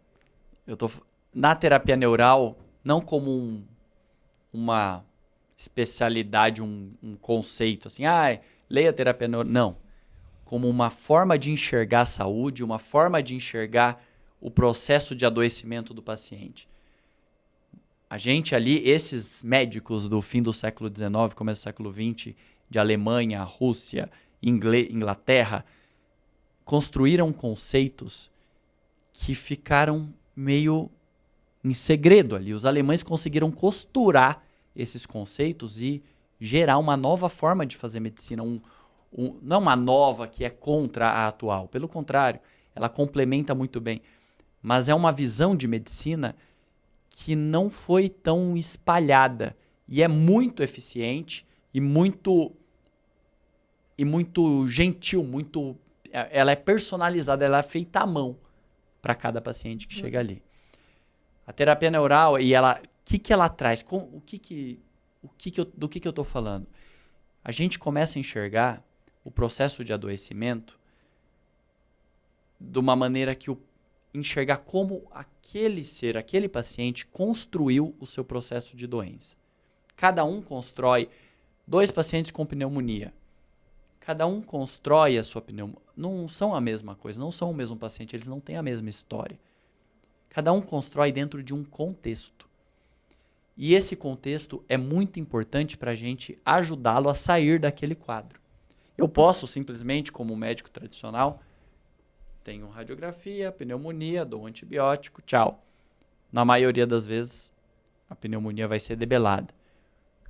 Na terapia neural, não como uma especialidade, um conceito assim, leia a terapia neural. Não. Como uma forma de enxergar a saúde, uma forma de enxergar o processo de adoecimento do paciente. A gente ali, esses médicos do fim do século XIX, começo do século XX, de Alemanha, Rússia, Inglaterra, construíram conceitos que ficaram meio em segredo ali. Os alemães conseguiram costurar esses conceitos e gerar uma nova forma de fazer medicina. Não uma nova que é contra a atual. Pelo contrário, ela complementa muito bem. Mas é uma visão de medicina que não foi tão espalhada e é muito eficiente e muito gentil, ela é personalizada, ela é feita à mão para cada paciente que chega ali. A terapia neural, e ela, o que ela traz? Do que eu estou falando? A gente começa a enxergar o processo de adoecimento de uma maneira que enxergar como aquele paciente construiu o seu processo de doença. Cada um constrói 2 pacientes com pneumonia. Cada um constrói a sua pneumonia. Não são a mesma coisa, não são o mesmo paciente, eles não têm a mesma história. Cada um constrói dentro de um contexto. E esse contexto é muito importante para a gente ajudá-lo a sair daquele quadro. Eu posso simplesmente, como médico tradicional, tenho radiografia, pneumonia, dou um antibiótico, tchau. Na maioria das vezes, a pneumonia vai ser debelada.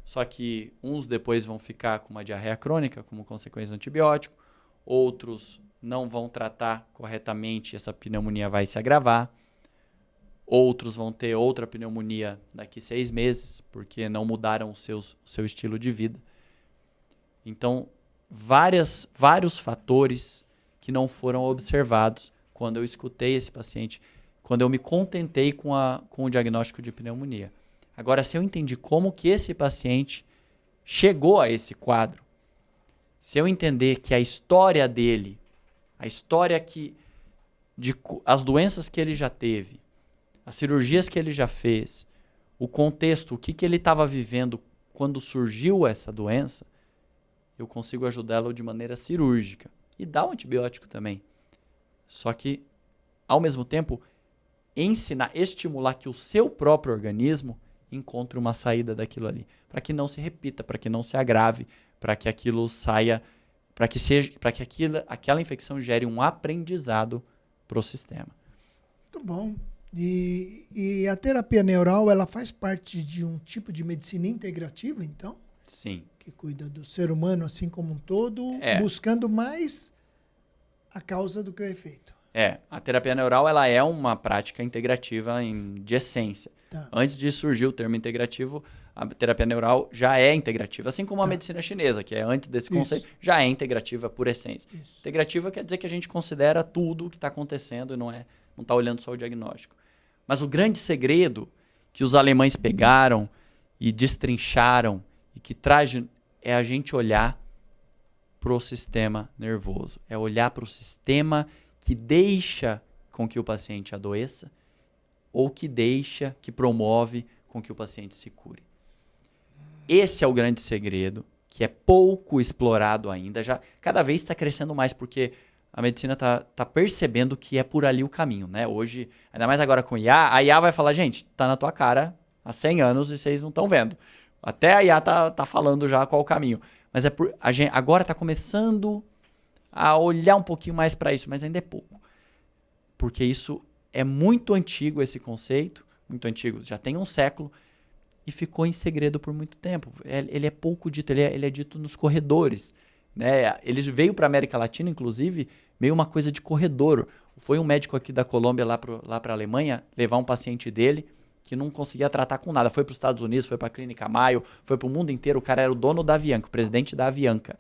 Só que uns depois vão ficar com uma diarreia crônica como consequência do antibiótico, outros não vão tratar corretamente, essa pneumonia vai se agravar. Outros vão ter outra pneumonia daqui 6 meses, porque não mudaram o seu estilo de vida. Então, vários fatores que não foram observados quando eu escutei esse paciente, quando eu me contentei com o diagnóstico de pneumonia. Agora, se eu entendi como que esse paciente chegou a esse quadro, se eu entender que a história dele, as doenças que ele já teve, as cirurgias que ele já fez, o contexto, o que ele estava vivendo quando surgiu essa doença, eu consigo ajudá-lo de maneira cirúrgica. E dar um antibiótico também. Só que, ao mesmo tempo, estimular que o seu próprio organismo encontre uma saída daquilo ali. Para que não se repita, para que não se agrave, para que aquilo saia, para que aquela infecção gere um aprendizado para o sistema. Muito bom. E a terapia neural, ela faz parte de um tipo de medicina integrativa, então? Sim. Que cuida do ser humano assim como um todo, buscando mais a causa do que o efeito. A terapia neural ela é uma prática integrativa de essência. Tá. Antes de surgir o termo integrativo, a terapia neural já é integrativa, assim como a medicina chinesa, que é antes desse conceito, já é integrativa por essência. Isso. Integrativa quer dizer que a gente considera tudo o que está acontecendo e não está olhando só o diagnóstico. Mas o grande segredo que os alemães pegaram e destrincharam e que traz é a gente olhar para o sistema nervoso. É olhar para o sistema que deixa com que o paciente adoeça ou que promove com que o paciente se cure. Esse é o grande segredo, que é pouco explorado ainda. Já cada vez está crescendo mais, porque a medicina está percebendo que é por ali o caminho, né? Hoje, ainda mais agora com IA, a IA vai falar, gente, tá na tua cara há 100 anos e vocês não estão vendo. Até a IA tá falando já qual o caminho. Mas a gente agora está começando a olhar um pouquinho mais para isso, mas ainda é pouco. Porque isso é muito antigo, esse conceito, muito antigo, já tem um século, e ficou em segredo por muito tempo. Ele é pouco dito, ele é dito nos corredores. Né? Ele veio para a América Latina, inclusive, meio uma coisa de corredor. Foi um médico aqui da Colômbia lá para a Alemanha levar um paciente dele que não conseguia tratar com nada. Foi para os Estados Unidos, foi para a Clínica Mayo, foi para o mundo inteiro. O cara era o dono da Avianca, o presidente da Avianca.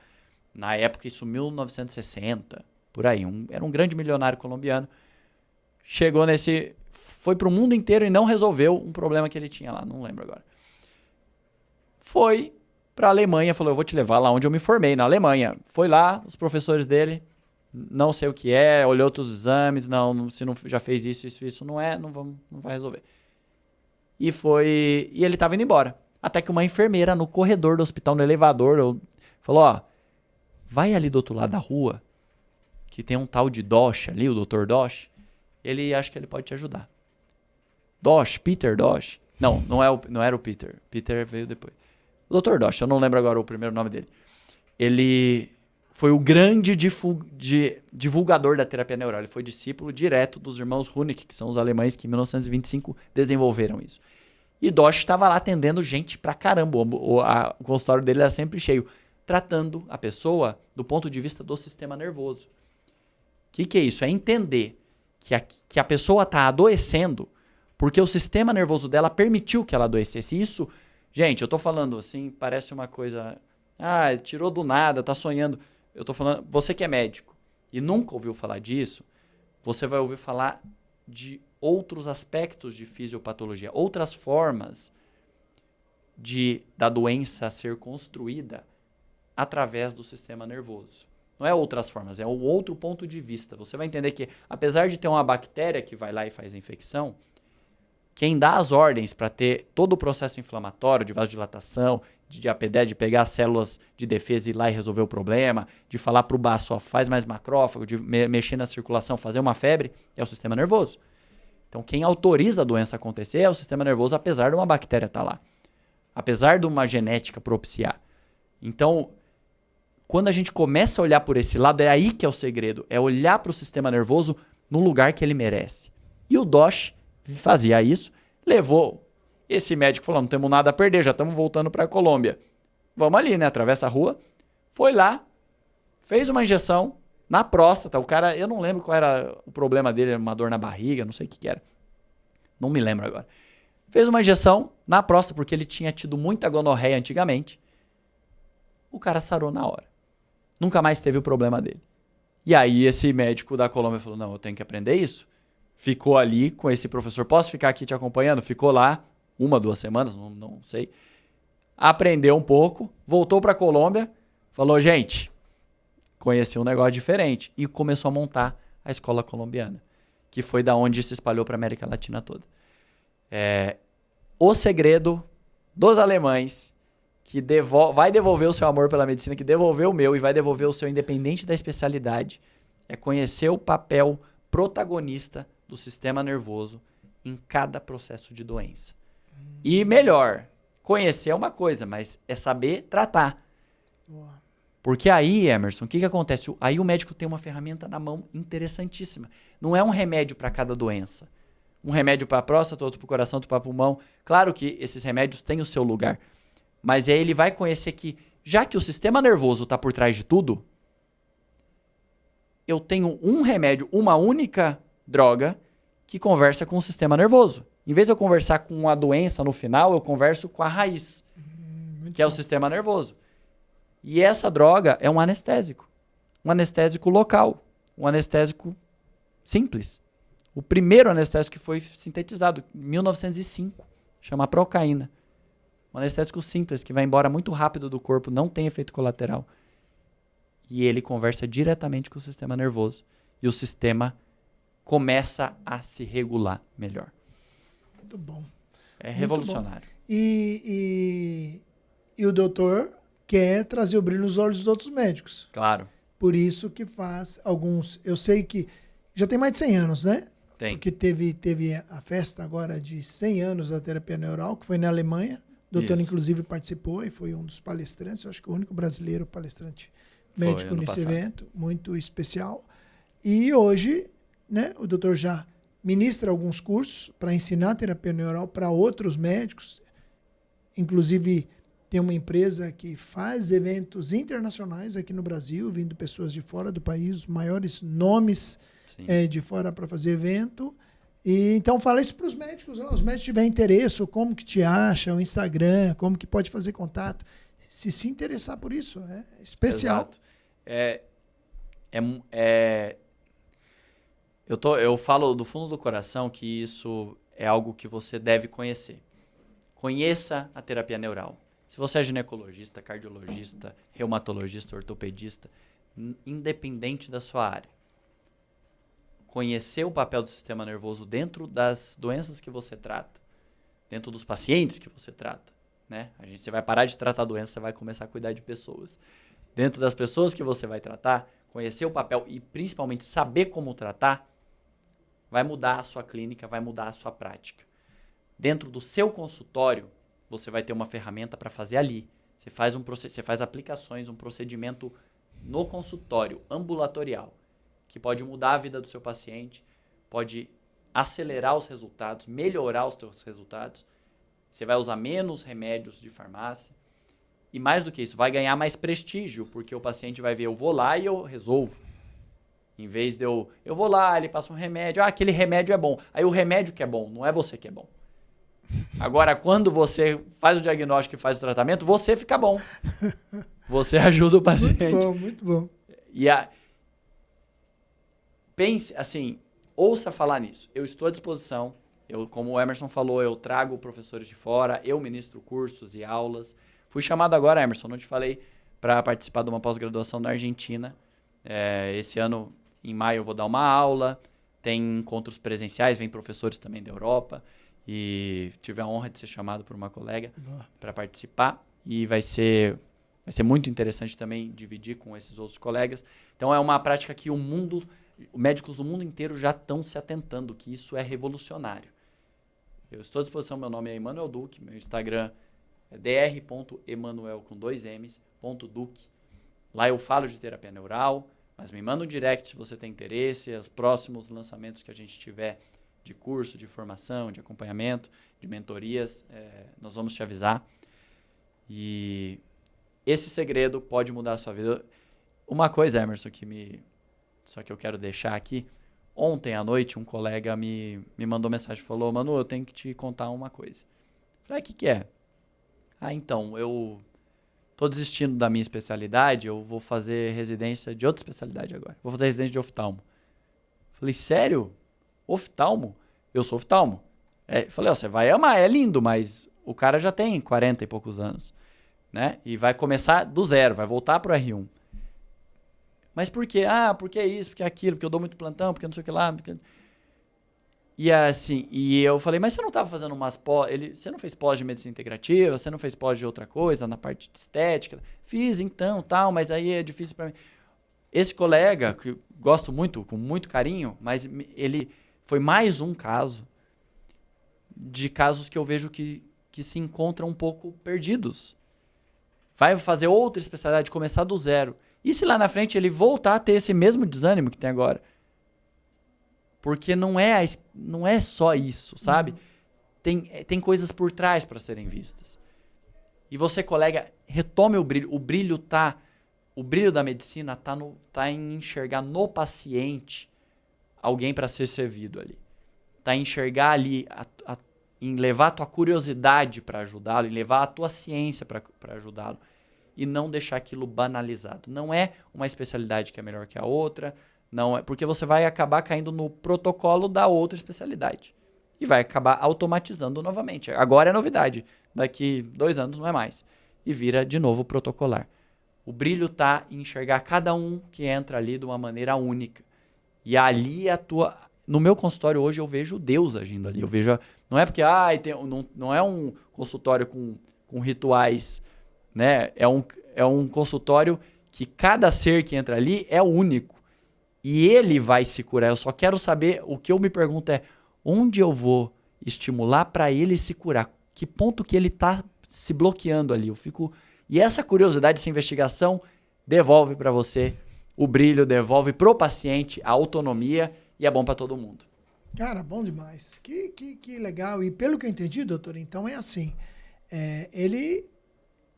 Na época, isso 1960, por aí. Era um grande milionário colombiano. Foi para o mundo inteiro e não resolveu um problema que ele tinha lá, não lembro agora. Foi para a Alemanha, falou, eu vou te levar lá onde eu me formei, na Alemanha. Foi lá, os professores dele, não sei o que é, olhou outros exames, não, se não já fez isso, não vai resolver. E ele estava indo embora. Até que uma enfermeira no corredor do hospital, no elevador, falou, ó, vai ali do outro lado da rua, que tem um tal de Dosch ali, o Dr. Dosch, ele acha que ele pode te ajudar. Peter Dosch. Não era o Peter. Peter veio depois. O Dr. Dosch, eu não lembro agora o primeiro nome dele. Ele foi o grande divulgador da terapia neural. Ele foi discípulo direto dos irmãos Hunick, que são os alemães que em 1925 desenvolveram isso. E Dosch estava lá atendendo gente pra caramba. O consultório dele era sempre cheio, tratando a pessoa do ponto de vista do sistema nervoso. O que é isso? É entender que a pessoa está adoecendo porque o sistema nervoso dela permitiu que ela adoecesse. Isso, gente, eu tô falando assim, parece uma coisa... tirou do nada, tá sonhando. Eu tô falando, você que é médico e nunca ouviu falar disso, você vai ouvir falar de outros aspectos de fisiopatologia, outras formas da doença ser construída através do sistema nervoso. Não é outras formas, é um outro ponto de vista. Você vai entender que, apesar de ter uma bactéria que vai lá e faz a infecção, quem dá as ordens para ter todo o processo inflamatório, de vasodilatação, de APD, de pegar as células de defesa e ir lá e resolver o problema, de falar para o baço, ó, faz mais macrófago, de mexer na circulação, fazer uma febre, é o sistema nervoso. Então, quem autoriza a doença acontecer é o sistema nervoso, apesar de uma bactéria estar lá. Apesar de uma genética propiciar. Então, quando a gente começa a olhar por esse lado, é aí que é o segredo. É olhar para o sistema nervoso no lugar que ele merece. E o Dosch fazia isso, levou esse médico, falou, não temos nada a perder, já estamos voltando para a Colômbia. Vamos ali, né? Atravessa a rua. Foi lá, fez uma injeção na próstata. O cara, eu não lembro qual era o problema dele, uma dor na barriga, não sei o que era. Não me lembro agora. Fez uma injeção na próstata, porque ele tinha tido muita gonorreia antigamente. O cara sarou na hora. Nunca mais teve o problema dele. E aí esse médico da Colômbia falou, não, eu tenho que aprender isso. Ficou ali com esse professor, posso ficar aqui te acompanhando? Ficou lá 1, 2 semanas, não sei. Aprendeu um pouco, voltou para a Colômbia, falou, gente, conheci um negócio diferente. E começou a montar a escola colombiana, que foi da onde se espalhou para a América Latina toda. O segredo dos alemães, que vai devolver o seu amor pela medicina, que devolveu o meu e vai devolver o seu independente da especialidade, é conhecer o papel protagonista do sistema nervoso em cada processo de doença. E melhor, conhecer é uma coisa, mas é saber tratar. Porque aí, Emerson, o que acontece? Aí o médico tem uma ferramenta na mão interessantíssima. Não é um remédio para cada doença. Um remédio para a próstata, outro para o coração, outro para o pulmão. Claro que esses remédios têm o seu lugar. Mas aí ele vai conhecer que, já que o sistema nervoso está por trás de tudo, eu tenho um remédio, uma única droga que conversa com o sistema nervoso. Em vez de eu conversar com a doença no final, eu converso com a raiz, que é o sistema nervoso. E essa droga é um anestésico local, um anestésico simples. O primeiro anestésico que foi sintetizado em 1905, chama procaína. Um anestésico simples, que vai embora muito rápido do corpo, não tem efeito colateral. E ele conversa diretamente com o sistema nervoso. E o sistema começa a se regular melhor. Muito bom. É revolucionário. E o doutor quer trazer o brilho nos olhos dos outros médicos. Claro. Por isso que faz alguns... Eu sei que já tem mais de 100 anos, né? Tem. Porque teve a festa agora de 100 anos da terapia neural, que foi na Alemanha. O doutor, inclusive, participou e foi um dos palestrantes. Eu acho que o único brasileiro palestrante médico nesse evento. Muito especial. E hoje, né, o doutor já ministra alguns cursos para ensinar terapia neural para outros médicos. Inclusive, tem uma empresa que faz eventos internacionais aqui no Brasil, vindo pessoas de fora do país, os maiores nomes de fora para fazer evento. E, então, fala isso para os médicos. Os médicos tiverem interesse, ou como que te acham, o Instagram, como que pode fazer contato. Se interessar por isso, é especial. Exato. Eu falo do fundo do coração que isso é algo que você deve conhecer. Conheça a terapia neural. Se você é ginecologista, cardiologista, reumatologista, ortopedista, independente da sua área, conhecer o papel do sistema nervoso dentro das doenças que você trata, dentro dos pacientes que você trata, né? Você vai parar de tratar doença, você vai começar a cuidar de pessoas. Dentro das pessoas que você vai tratar, conhecer o papel e principalmente saber como tratar, vai mudar a sua clínica, vai mudar a sua prática. Dentro do seu consultório, você vai ter uma ferramenta para fazer ali. Você faz aplicações, um procedimento no consultório ambulatorial, que pode mudar a vida do seu paciente, pode acelerar os resultados, melhorar os seus resultados. Você vai usar menos remédios de farmácia. E mais do que isso, vai ganhar mais prestígio, porque o paciente vai ver, eu vou lá e eu resolvo. Em vez de eu vou lá, ele passa um remédio, aquele remédio é bom. Aí o remédio que é bom, não é você que é bom. Agora, quando você faz o diagnóstico e faz o tratamento, você fica bom. Você ajuda o paciente. Muito bom, muito bom. Pense, assim, ouça falar nisso. Eu estou à disposição. Como o Emerson falou, eu trago professores de fora, eu ministro cursos e aulas. Fui chamado agora, Emerson, não te falei, para participar de uma pós-graduação na Argentina. Esse ano, em maio, eu vou dar uma aula. Tem encontros presenciais, vem professores também da Europa. E tive a honra de ser chamado por uma colega para participar. E vai ser muito interessante também dividir com esses outros colegas. Então, é uma prática que médicos do mundo inteiro já estão se atentando, que isso é revolucionário. Eu estou à disposição, meu nome é Emanuel Duque, meu Instagram é dr.emanuel com 2 M's, .duque. Lá eu falo de terapia neural, mas me manda um direct se você tem interesse, os próximos lançamentos que a gente tiver de curso, de formação, de acompanhamento, de mentorias, nós vamos te avisar. E esse segredo pode mudar a sua vida. Uma coisa, Emerson, só que eu quero deixar aqui. Ontem à noite, um colega me mandou mensagem e falou, Manu, eu tenho que te contar uma coisa. Falei, o que é? Então, eu tô desistindo da minha especialidade, eu vou fazer residência de outra especialidade agora. Vou fazer residência de oftalmo. Falei, sério? Oftalmo? Eu sou oftalmo. Falei, você vai amar, é lindo, mas o cara já tem 40 e poucos anos, né? E vai começar do zero, vai voltar pro R1. Mas por quê? Porque isso, porque aquilo, porque eu dou muito plantão, porque não sei o que lá. E assim, eu falei, mas você não estava fazendo umas pós, você não fez pós de medicina integrativa, você não fez pós de outra coisa, na parte de estética? Fiz então, tal, mas aí é difícil para mim. Esse colega, que gosto muito, com muito carinho, mas ele foi mais um caso de casos que eu vejo que se encontram um pouco perdidos. Vai fazer outra especialidade, começar do zero. E se lá na frente ele voltar a ter esse mesmo desânimo que tem agora? Porque não é só isso, sabe? Tem coisas por trás para serem vistas. E você, colega, retome o brilho. O brilho da medicina tá em enxergar no paciente alguém para ser servido ali. Tá em enxergar ali, em levar a tua curiosidade para ajudá-lo, em levar a tua ciência para ajudá-lo. E não deixar aquilo banalizado. Não é uma especialidade que é melhor que a outra, não é, porque você vai acabar caindo no protocolo da outra especialidade. E vai acabar automatizando novamente. Agora é novidade, daqui 2 anos não é mais. E vira de novo protocolar. O brilho está em enxergar cada um que entra ali de uma maneira única. E ali no meu consultório hoje eu vejo Deus agindo ali. Eu vejo, não é porque não é um consultório com rituais, né? É um consultório que cada ser que entra ali é único. E ele vai se curar. Eu só quero saber, o que eu me pergunto é, onde eu vou estimular para ele se curar? Que ponto que ele está se bloqueando ali? E essa curiosidade, essa investigação, devolve para você o brilho, devolve pro paciente a autonomia e é bom para todo mundo. Cara, bom demais. Que legal. E pelo que eu entendi, doutor, então é assim,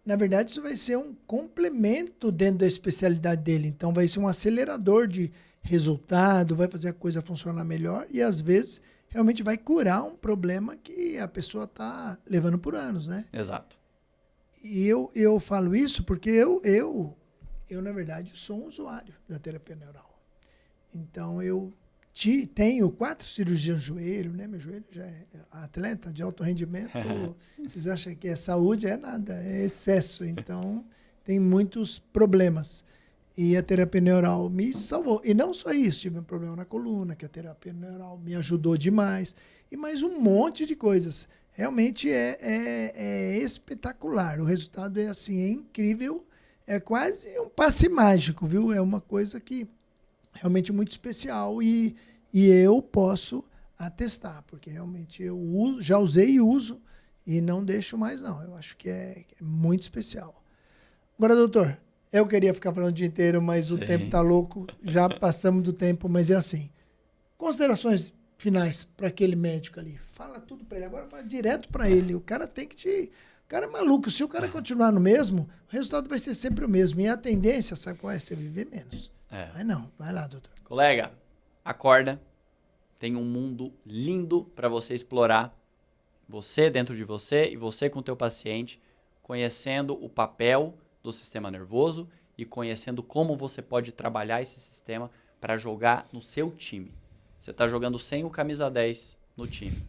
na verdade, isso vai ser um complemento dentro da especialidade dele. Então, vai ser um acelerador de resultado, vai fazer a coisa funcionar melhor e, às vezes, realmente vai curar um problema que a pessoa está levando por anos, né? Exato. E eu falo isso porque eu, na verdade, sou um usuário da terapia neural. Então, eu Tenho 4 cirurgias no joelho, né? Meu joelho já é atleta de alto rendimento. Vocês acham que é saúde? É nada, é excesso. Então, tem muitos problemas. E a terapia neural me salvou. E não só isso, tive um problema na coluna, que a terapia neural me ajudou demais. E mais um monte de coisas. Realmente é espetacular. O resultado é assim, é incrível. É quase um passe mágico, viu? É uma coisa que realmente muito especial e eu posso atestar, porque realmente eu já usei e uso e não deixo mais não. Eu acho que é muito especial. Agora, doutor, eu queria ficar falando o dia inteiro, mas Sim. O tempo tá louco, já passamos do tempo, mas é assim. Considerações finais para aquele médico ali. Fala tudo para ele, agora fala direto para ele. O cara tem que te... O cara é maluco. Se o cara continuar no mesmo, o resultado vai ser sempre o mesmo. E a tendência, sabe qual é? Você viver menos. Mas não, vai lá, doutor. Colega, acorda. Tem um mundo lindo para você explorar. Você dentro de você e você com o teu paciente, conhecendo o papel do sistema nervoso e conhecendo como você pode trabalhar esse sistema para jogar no seu time. Você está jogando sem o camisa 10 no time.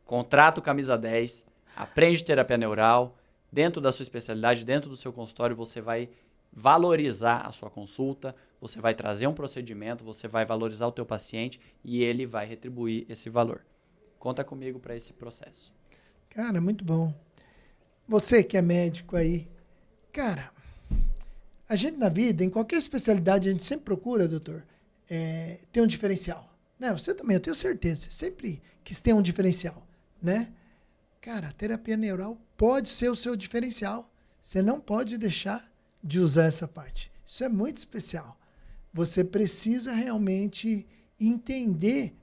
Contrata o camisa 10, aprende terapia neural, dentro da sua especialidade, dentro do seu consultório, você vai valorizar a sua consulta, você vai trazer um procedimento, você vai valorizar o teu paciente e ele vai retribuir esse valor. Conta comigo para esse processo. Cara, muito bom. Você que é médico aí, cara, a gente na vida, em qualquer especialidade, a gente sempre procura, doutor, ter um diferencial. Né? Você também, eu tenho certeza, sempre quis ter um diferencial, né? Cara, a terapia neural pode ser o seu diferencial. Você não pode deixar de usar essa parte. Isso é muito especial. Você precisa realmente entender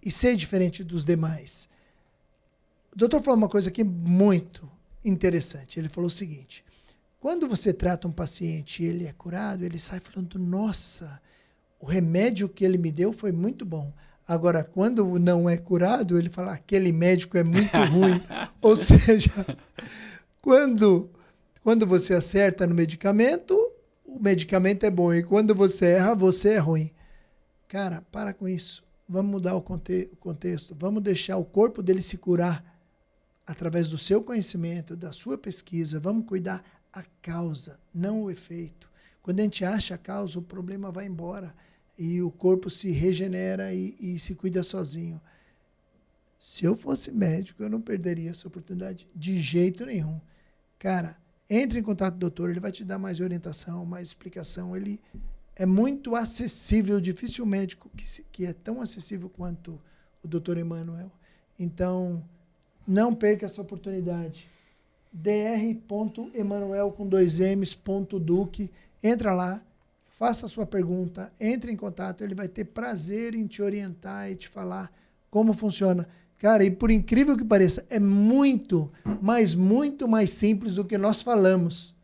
e ser diferente dos demais. O doutor falou uma coisa aqui muito interessante. Ele falou o seguinte: quando você trata um paciente e ele é curado, ele sai falando, nossa, o remédio que ele me deu foi muito bom. Agora, quando não é curado, ele fala, aquele médico é muito ruim. Ou seja, quando você acerta no medicamento, o medicamento é bom. E quando você erra, você é ruim. Cara, para com isso. Vamos mudar o contexto. Vamos deixar o corpo dele se curar através do seu conhecimento, da sua pesquisa. Vamos cuidar a causa, não o efeito. Quando a gente acha a causa, o problema vai embora. E o corpo se regenera e se cuida sozinho. Se eu fosse médico, eu não perderia essa oportunidade de jeito nenhum. Cara, entre em contato com o doutor, ele vai te dar mais orientação, mais explicação. Ele é muito acessível, difícil o médico que é tão acessível quanto o doutor Emanuel. Então, não perca essa oportunidade. dr.emanuel com 2ms.duque. Entra lá. Faça a sua pergunta, entre em contato, ele vai ter prazer em te orientar e te falar como funciona. Cara, e por incrível que pareça, é muito mais simples do que nós falamos.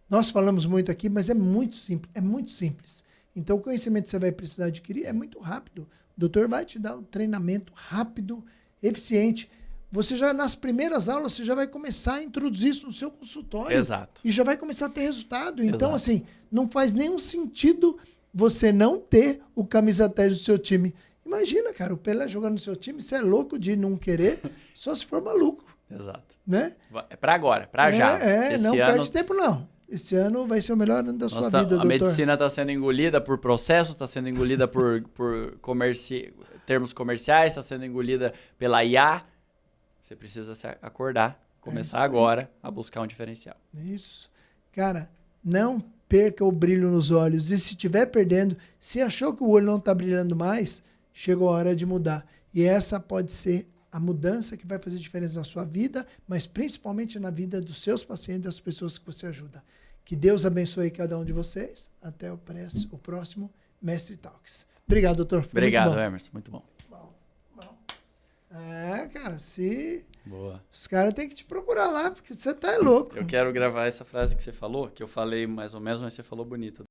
Nós falamos muito aqui, mas é muito simples. Então, o conhecimento que você vai precisar adquirir é muito rápido. O doutor vai te dar um treinamento rápido, eficiente. Você já, nas primeiras aulas, você já vai começar a introduzir isso no seu consultório. Exato. E já vai começar a ter resultado. Então, Exato. assim, não faz nenhum sentido você não ter o camisa 10 do seu time. Imagina, cara, o Pelé jogando no seu time, você é louco de não querer, só se for maluco. Exato. Né? É pra agora, pra já. Não perde tempo, não. Esse ano vai ser o melhor ano da sua vida, doutor. A medicina está sendo engolida por processos, está sendo engolida por termos comerciais, está sendo engolida pela IA. Você precisa se acordar, começar agora a buscar um diferencial. Isso. Cara, não perca o brilho nos olhos. E se estiver perdendo, se achou que o olho não está brilhando mais, chegou a hora de mudar. E essa pode ser a mudança que vai fazer diferença na sua vida, mas principalmente na vida dos seus pacientes, das pessoas que você ajuda. Que Deus abençoe cada um de vocês. Até o próximo Mestre Talks. Obrigado, doutor. Foi Obrigado, muito bom. Emerson. Muito bom. Cara, Boa. Os caras têm que te procurar lá, porque você tá louco. Eu quero gravar essa frase que você falou, que eu falei mais ou menos, mas você falou bonito.